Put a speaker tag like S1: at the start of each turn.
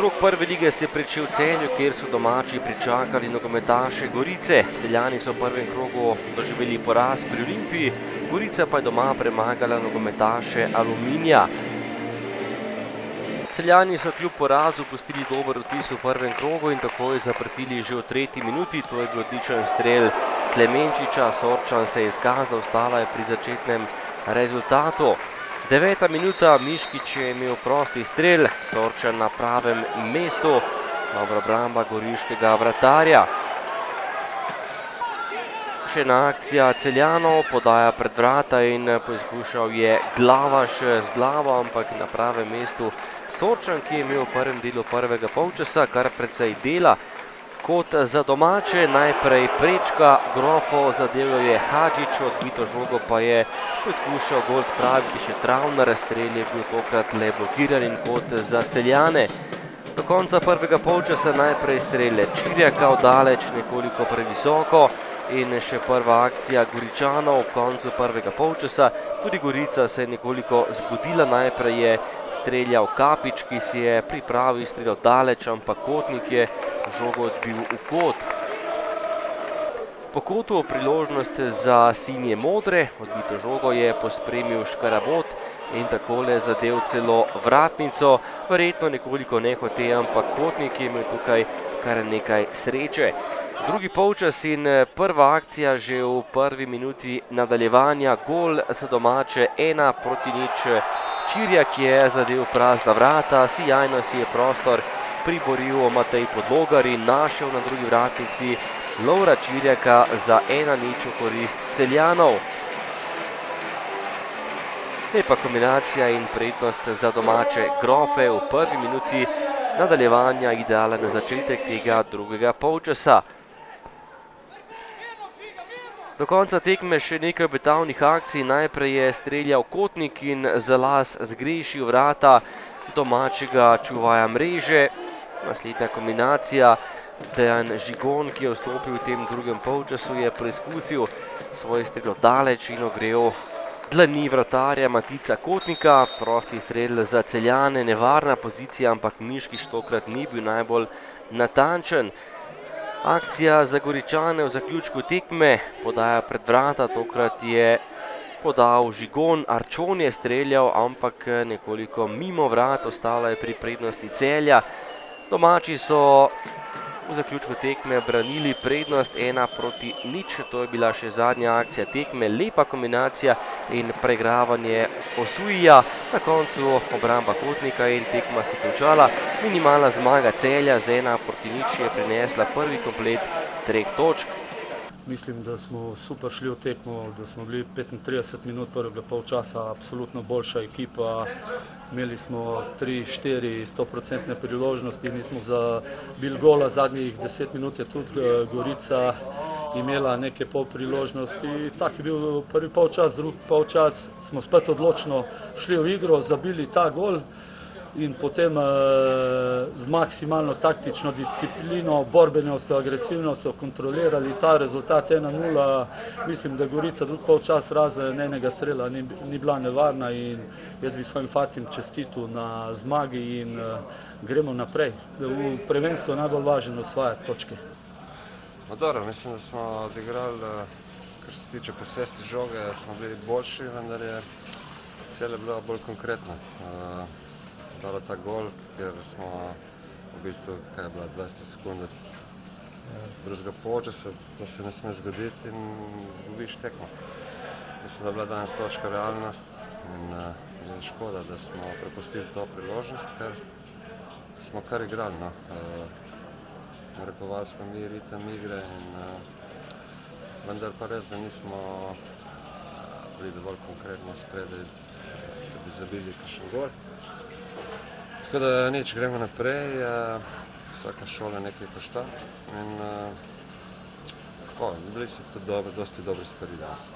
S1: Krog prve lige se je pričel v Celju, kjer so domači pričakali nogometaše Gorice. Celjani so v prvem krogu doživeli poraz pri Olimpiji, Gorica pa je doma premagala nogometaše Aluminija. Celjani so kljub porazu pustili dober vtis v prvem krogu in takoj zapretili že v 3. minuti. To je bil odličen strel Klemenčiča, Sorčan se je izkazal, ostala je pri začetnem rezultatu. 9. minuta, Miškić je imel prosti strel, Sorčan na pravem mestu, dobra obramba goriškega vratarja. Še ena akcija Celjanov, podaja pred vrata in poizkušal je Glavaš z glavo, ampak na pravem mestu Sorčan, ki je imel v prvem delu prvega polčasa kar precej dela. Kot za domače najprej prečka Grofo, zadel je Hadžić, odbito žogo pa je poskušal gol spraviti še Travner, strel je bil tokrat le blokiran in kot za Celjane. Do konca prvega polčasa najprej strele Čirjaka oddaleč, nekoliko previsoko in še prva akcija Goričanov v koncu prvega polčasa. Tudi Gorica se je nekoliko zbudila, najprej je streljal Kapič, ki si je pripravil streljal daleč, ampak Kotnik je žogo odbil v kot. Po kotu priložnost za sinje modre, odbito žogo je pospremil Škarabot in takole zadev celo vratnico, verjetno nekoliko nehote, ampak Kotnik je imel tukaj kar nekaj sreče. Drugi polčas in prva akcija že v prvi minuti nadaljevanja, gol za domače 1:0. Čirjak je zadev prazna vrata, sijajno si je prostor priboril Matej Podlogar in našel na drugi vratnici Lovra Čirjaka za 1:0 v korist Celjanov. Lepa kombinacija in prednost za domače Grofe v prvi minuti nadaljevanja, idealen začetek tega drugega polčasa. Do konca tekme še nekaj obetavnih akcij, najprej je streljal Kotnik in za las zgrešil vrata domačega čuvaja mreže. Naslednja kombinacija, Dejan Žigon, ki je vstopil v tem drugem polčasu, je preizkusil svoj strel daleč in ogrel dlani vratarja Matica Kotnika. Prosti strel za Celjane, nevarna pozicija, ampak Miškić tokrat ni bil najbolj natančen. Akcija za Goričane v zaključku tekme, podaja pred vrata, tokrat je podal Žigon, Arčon je streljal, ampak nekoliko mimo vrat, ostala je pri prednosti Celja. Domači so v zaključku tekme branili prednost 1:0, to je bila še zadnja akcija tekme, lepa kombinacija in preigravanje Osujija, na koncu obramba Kotnika in tekma se končala. Minimalna zmaga Celja z 1:0 je prinesla prvi komplet 3 točk.
S2: Mislim, da smo super šli v tekmo, da smo bili 35 minut prvega polčasa absolutno boljša ekipa. Imeli smo 3-4 100% priložnosti, nismo zabili gola, zadnjih 10 minut je tudi Gorica imela neke pol priložnosti. Tak je bil prvi polčas, drugi polčas smo spet odločno šli v igro, zabili ta gol in potem z maksimalno taktično disciplino, borbenostjo, agresivnostjo kontrolirali ta rezultat 1:0. Mislim, da Gorica drugi polčas razen enega strela ni bila nevarna in jaz bi svojim fatim čestitil na zmagi in gremo naprej. V prvenstvu je najbolj važno osvajati točke.
S3: Dobro, mislim, da smo odigrali, kar se tiče posesti žoge, smo bili boljši, vendar je Celje bilo bolj konkretno. Dalo ta gol, ker smo v bistvu, kaj je bila, 20 sekunde drugega polčasa, to se ne sme zgoditi in izgubiš tekmo. Mislim, da je bila danes točka realnost in je škoda, da smo prepustili to priložnost, ker smo kar igrali. Narekovali smo mi ritem igre in vendar pa res, da nismo bili dovolj konkretno spredaj, da bi zabili kakšen gol. Tako da nič, gremo naprej, vsaka šola nekaj košta in bili so tudi dosti dobre stvari danes.